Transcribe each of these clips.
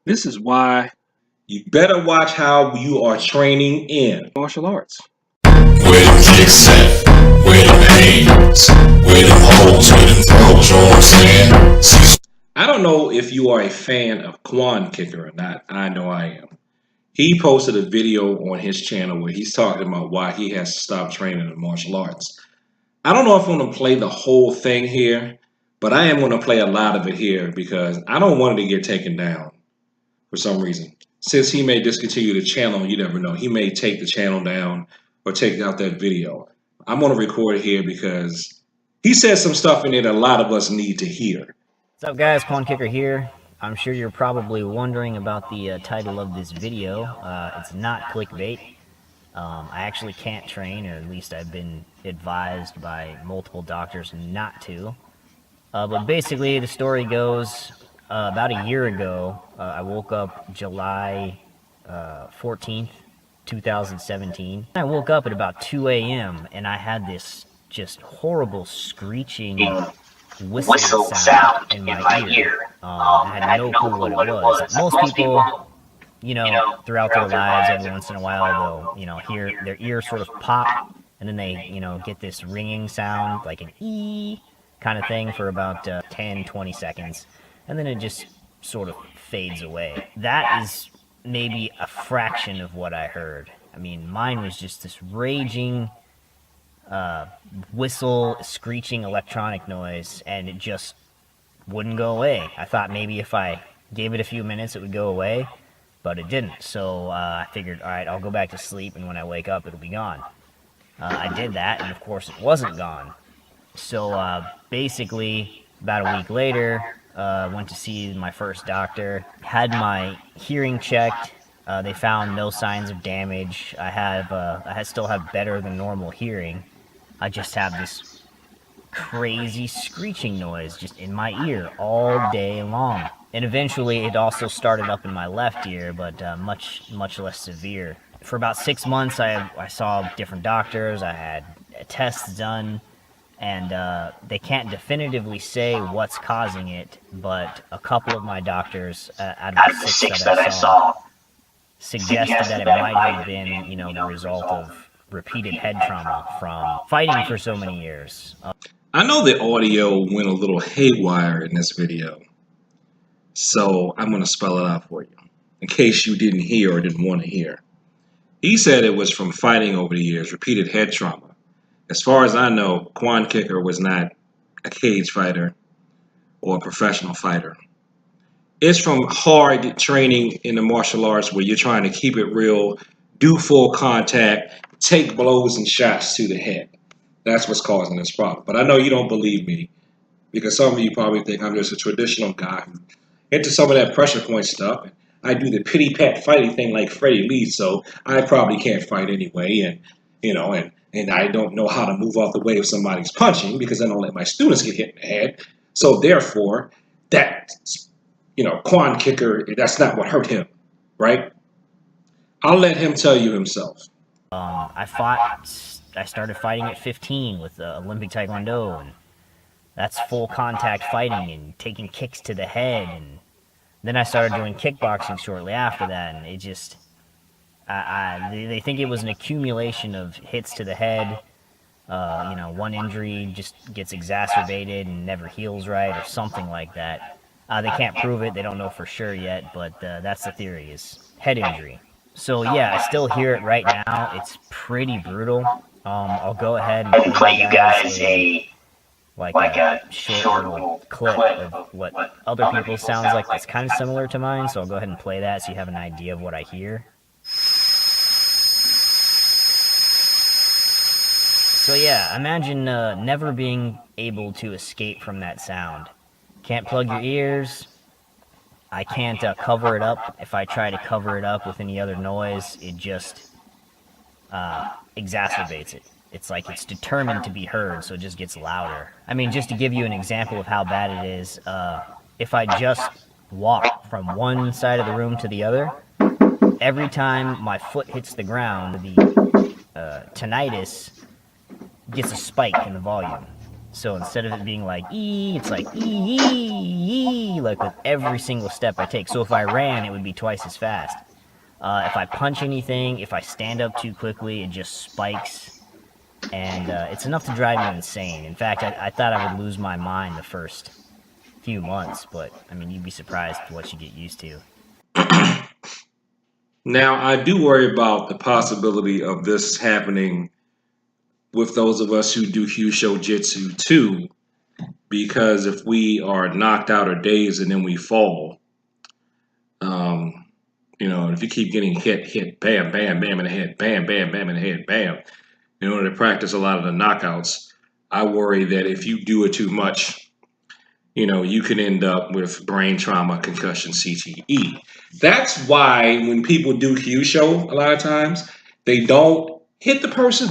This is why you better watch how you are training in martial arts. Where them kicks at? Where them hands? Where them holes? Where them throws? You know what I'm saying? Cecil. I don't know if you are a fan of Kwon Kicker or not. I know I am. He posted a video on his channel where he's talking about why he has to stop training in martial arts. I don't know if I'm going to play the whole thing here, but I am going to play a lot of it here because I don't want it to get taken down for some reason. Since he may discontinue the channel, you never know. He may take the channel down or take out that video. I'm going to record it here because he says some stuff in it that a lot of us need to hear. What's up guys, Kwon Kicker here. I'm sure you're probably wondering about the title of this video. It's not clickbait. I actually can't train, or at least I've been advised by multiple doctors not to. But basically the story goes, about a year ago, I woke up July 14th, 2017. I woke up at about 2 a.m. and I had this just horrible screeching whistle sound in my ear. I had no clue what it was. Most people, you know, throughout their lives, every once in a while, they'll, hear their ears sort of pop, and then they, get this ringing sound, like an ee kind of thing for about 10, 20 seconds, and then it just sort of fades away. That is maybe a fraction of what I heard. I mean, mine was just this raging whistle, screeching electronic noise, and it just wouldn't go away. I thought maybe if I gave it a few minutes it would go away, but it didn't. So I figured, alright, I'll go back to sleep, and when I wake up it'll be gone. I did that, and of course it wasn't gone. So basically, about a week later, went to see my first doctor, had my hearing checked. They found no signs of damage. I still have better than normal hearing. I just have this crazy screeching noise just in my ear all day long. And eventually it also started up in my left ear, but much less severe. For about 6 months I saw different doctors, I had tests done, and they can't definitively say what's causing it, but a couple of my doctors, out of the six that I saw, suggested that it might have been, the result of repeated head trauma from fighting for so many years. I know the audio went a little haywire in this video, so I'm going to spell it out for you, in case you didn't hear or didn't want to hear. He said it was from fighting over the years, repeated head trauma. As far as I know, Kwon Kicker was not a cage fighter or a professional fighter. It's from hard training in the martial arts where you're trying to keep it real, do full contact, take blows and shots to the head. That's what's causing this problem. But I know you don't believe me, because some of you probably think I'm just a traditional guy who's into some of that pressure point stuff. I do the pity pat fighting thing like Freddie Lee, so I probably can't fight anyway, and I don't know how to move off the way if somebody's punching, because I don't let my students get hit in the head. So therefore, that, Kwon Kicker, that's not what hurt him, right? I'll let him tell you himself. I started fighting at 15 with Olympic Taekwondo, and that's full contact fighting and taking kicks to the head, and then I started doing kickboxing shortly after that, and it just, they think it was an accumulation of hits to the head. One injury just gets exacerbated and never heals right, or something like that. They can't prove it, they don't know for sure yet, but that's the theory, is head injury. So yeah, I still hear it right now. It's pretty brutal. I'll go ahead and play you guys a short little clip of what other people sounds like that's kind of similar to mine, so I'll go ahead and play that so you have an idea of what I hear. So yeah, imagine never being able to escape from that sound. Can't plug your ears. I can't cover it up. If I try to cover it up with any other noise, it just exacerbates it. It's like it's determined to be heard, so it just gets louder. I mean, just to give you an example of how bad it is, if I just walk from one side of the room to the other, every time my foot hits the ground, the tinnitus gets a spike in the volume. So instead of it being like ee, it's like ee, like with every single step I take. So if I ran, it would be twice as fast. If I punch anything, if I stand up too quickly, it just spikes. And it's enough to drive you insane. In fact, I thought I would lose my mind the first few months, but I mean, you'd be surprised what you get used to. Now, I do worry about the possibility of this happening with those of us who do Kyusho Jitsu too, because if we are knocked out or dazed and then we fall, um, if you keep getting hit, bam, bam, bam in the head, bam, bam, bam in the head, bam, in order to practice a lot of the knockouts, I worry that if you do it too much, you can end up with brain trauma, concussion, CTE. That's why when people do Kyusho, a lot of times, they don't hit the person.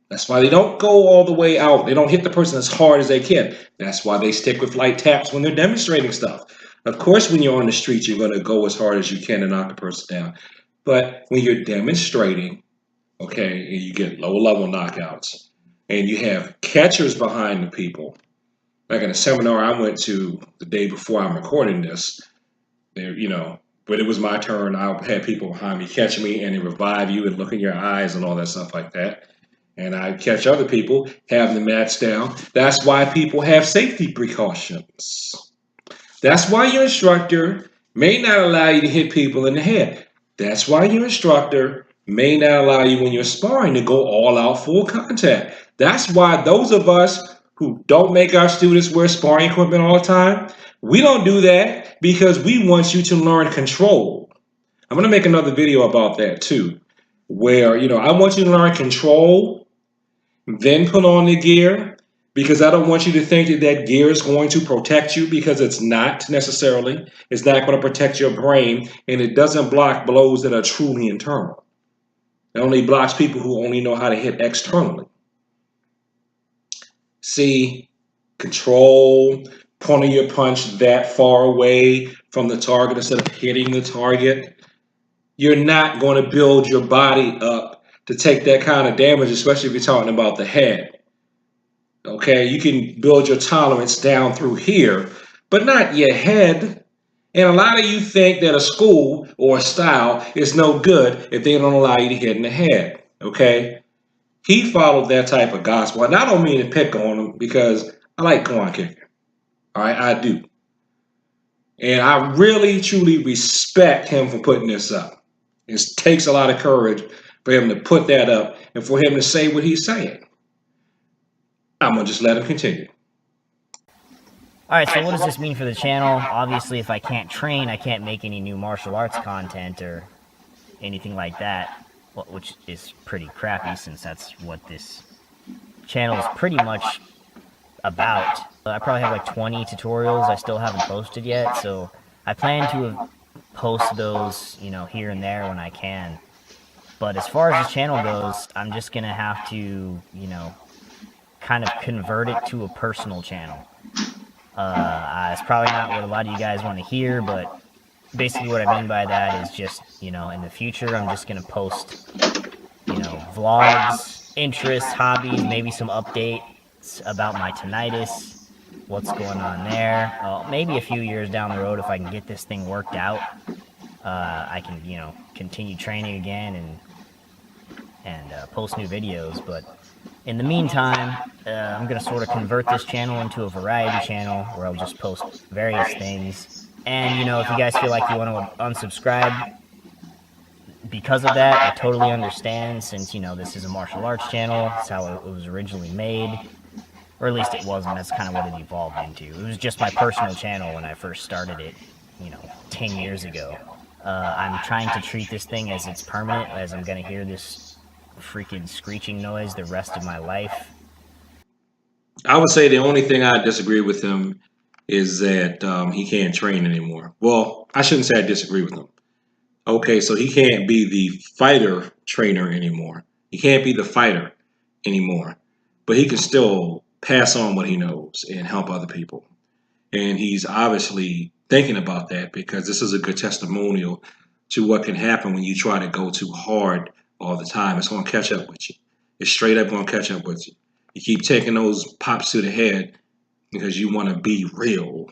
That's why they don't go all the way out. They don't hit the person as hard as they can. That's why they stick with light taps when they're demonstrating stuff. Of course, when you're on the street, you're going to go as hard as you can to knock the person down. But when you're demonstrating, okay, and you get low-level knockouts, and you have catchers behind the people, like in a seminar I went to the day before I'm recording this, there, but it was my turn. I had people behind me catch me, and they revive you and look in your eyes and all that stuff like that. And I catch other people, have them match down. That's why people have safety precautions. That's why your instructor may not allow you to hit people in the head. That's why your instructor may not allow you when you're sparring to go all out full contact. That's why those of us who don't make our students wear sparring equipment all the time, we don't do that because we want you to learn control. I'm going to make another video about that too, where, I want you to learn control, then put on the gear, because I don't want you to think that that gear is going to protect you, because it's not necessarily. It's not going to protect your brain, and it doesn't block blows that are truly internal. It only blocks people who only know how to hit externally. See, control, pointing your punch that far away from the target instead of hitting the target. You're not going to build your body up to take that kind of damage, especially if you're talking about the head. Okay, you can build your tolerance down through here, but not your head. And a lot of you think that a school or a style is no good if they don't allow you to hit in the head. Okay, he followed that type of gospel, and I don't mean to pick on him because I like Kwon kicking. All right, I do, and I really truly respect him for putting this up. It takes a lot of courage for him to put that up and for him to say what he's saying. I'm going to just let him continue. Alright, so what does this mean for the channel? Obviously, if I can't train, I can't make any new martial arts content or anything like that, which is pretty crappy since that's what this channel is pretty much about. I probably have like 20 tutorials I still haven't posted yet, so I plan to post those, here and there when I can. But as far as the channel goes, I'm just going to have to, kind of convert it to a personal channel. It's probably not what a lot of you guys want to hear, but basically what I mean by that is just, in the future, I'm just going to post, vlogs, interests, hobbies, maybe some updates about my tinnitus, what's going on there. Maybe a few years down the road, if I can get this thing worked out, I can, continue training again and post new videos. But in the meantime, I'm going to sort of convert this channel into a variety channel where I'll just post various things. And, if you guys feel like you want to unsubscribe because of that, I totally understand, since, this is a martial arts channel. That's how it was originally made. Or at least it wasn't. That's kind of what it evolved into. It was just my personal channel when I first started it, 10 years ago. I'm trying to treat this thing as it's permanent, as I'm going to hear this freaking screeching noise the rest of my life. I would say the only thing I disagree with him is that he can't train anymore. Well, I shouldn't say I disagree with him. Okay, so he can't be the fighter trainer anymore. He can't be the fighter anymore. But he can still pass on what he knows and help other people. And he's obviously thinking about that, because this is a good testimonial to what can happen when you try to go too hard all the time. It's going to catch up with you. It's straight up going to catch up with you. You keep taking those pops to the head because you want to be real.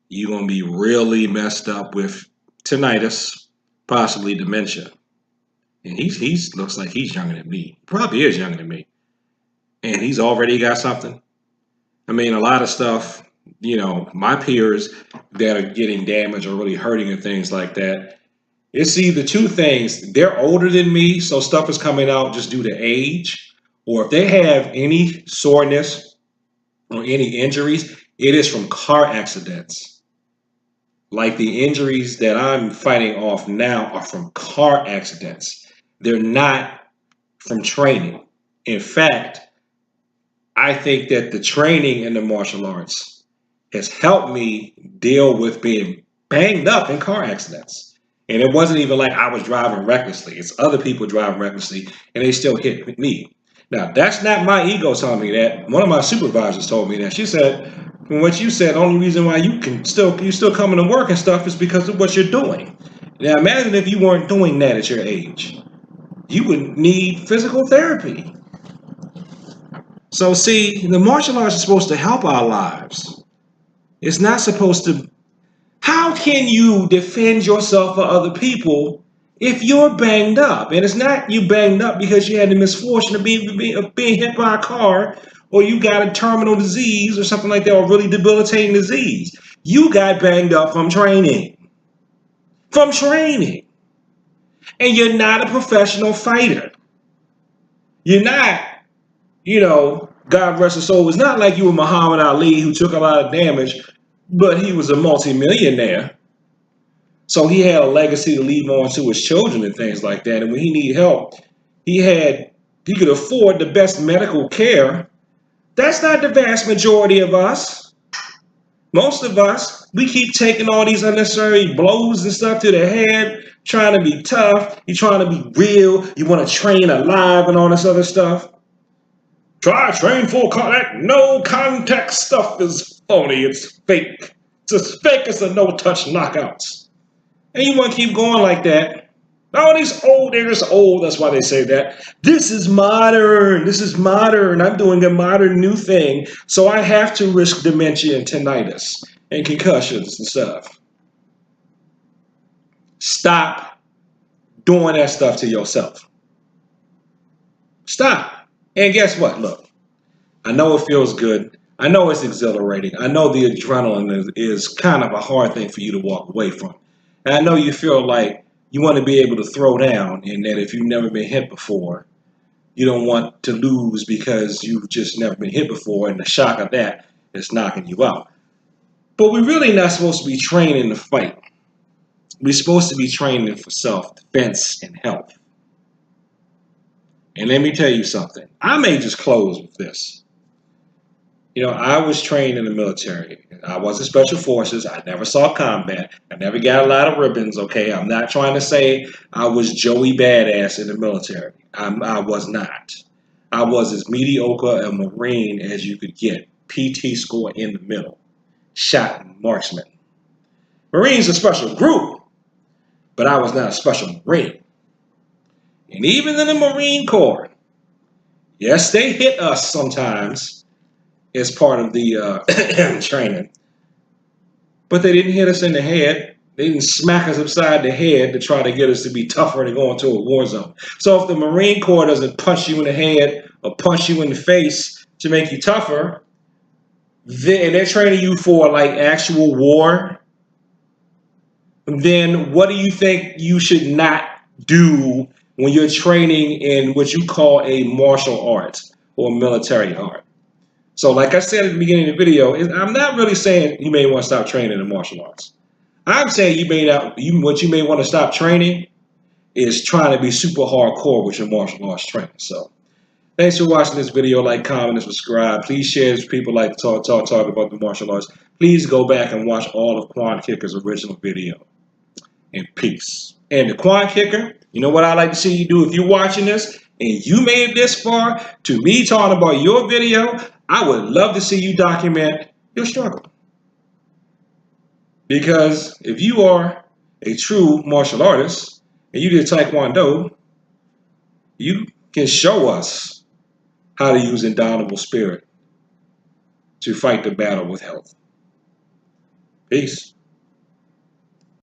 You're going to be really messed up with tinnitus, possibly dementia. And he's looks like he's younger than me. Probably is younger than me. And he's already got something. I mean, a lot of stuff, my peers that are getting damaged or really hurting and things like that. It's either two things. They're older than me, so stuff is coming out just due to age. Or if they have any soreness or any injuries, it is from car accidents. Like the injuries that I'm fighting off now are from car accidents. They're not from training. In fact, I think that the training in the martial arts has helped me deal with being banged up in car accidents. And it wasn't even like I was driving recklessly. It's other people driving recklessly, and they still hit me. Now, that's not my ego telling me that. One of my supervisors told me that. She said, from what you said, the only reason why you still coming to work and stuff is because of what you're doing. Now, imagine if you weren't doing that at your age. You would need physical therapy. So, see, the martial arts is supposed to help our lives. It's not supposed to. How can you defend yourself for other people if you're banged up? And it's not you banged up because you had the misfortune of being hit by a car, or you got a terminal disease or something like that, or really debilitating disease. You got banged up from training. From training. And you're not a professional fighter. You're not, God rest his soul. It's not like you were Muhammad Ali, who took a lot of damage, but he was a multimillionaire. So he had a legacy to leave on to his children and things like that. And when he needed help, he could afford the best medical care. That's not the vast majority of us. Most of us, we keep taking all these unnecessary blows and stuff to the head, trying to be tough. You're trying to be real. You want to train alive and all this other stuff. Train full contact. No contact stuff is phony. It's fake. It's as fake as the no-touch knockouts. And you want to keep going like that. Oh, they're just old. That's why they say that. This is modern. I'm doing a modern new thing. So I have to risk dementia and tinnitus and concussions and stuff. Stop doing that stuff to yourself. Stop. And guess what? Look, I know it feels good. I know it's exhilarating. I know the adrenaline is kind of a hard thing for you to walk away from. And I know you feel like you want to be able to throw down, and that if you've never been hit before, you don't want to lose because you've just never been hit before, and the shock of that is knocking you out. But we're really not supposed to be training to fight. We're supposed to be training for self-defense and health. And let me tell you something. I may just close with this. I was trained in the military. I was in special forces. I never saw combat. I never got a lot of ribbons, okay? I'm not trying to say I was Joey Badass in the military. I was not. I was as mediocre a Marine as you could get. PT score in the middle. Shot and marksman. Marines are a special group, but I was not a special Marine. And even in the Marine Corps, yes, they hit us sometimes as part of the training. But they didn't hit us in the head. They didn't smack us upside the head to try to get us to be tougher and go into a war zone. So if the Marine Corps doesn't punch you in the head or punch you in the face to make you tougher, and they're training you for like actual war, then what do you think you should not do when you're training in what you call a martial art or military art? So like I said at the beginning of the video, I'm not really saying you may want to stop training in martial arts. I'm saying what you may want to stop training is trying to be super hardcore with your martial arts training. So thanks for watching this video. Like, comment, and subscribe. Please share this. People like to talk about the martial arts. Please go back and watch all of Kwon Kicker's original video. And peace. And the Kwon Kicker, you know what I like to see you do if you're watching this and you made it this far to me talking about your video, I would love to see you document your struggle. Because if you are a true martial artist and you did Taekwondo, you can show us how to use indomitable spirit to fight the battle with health. Peace.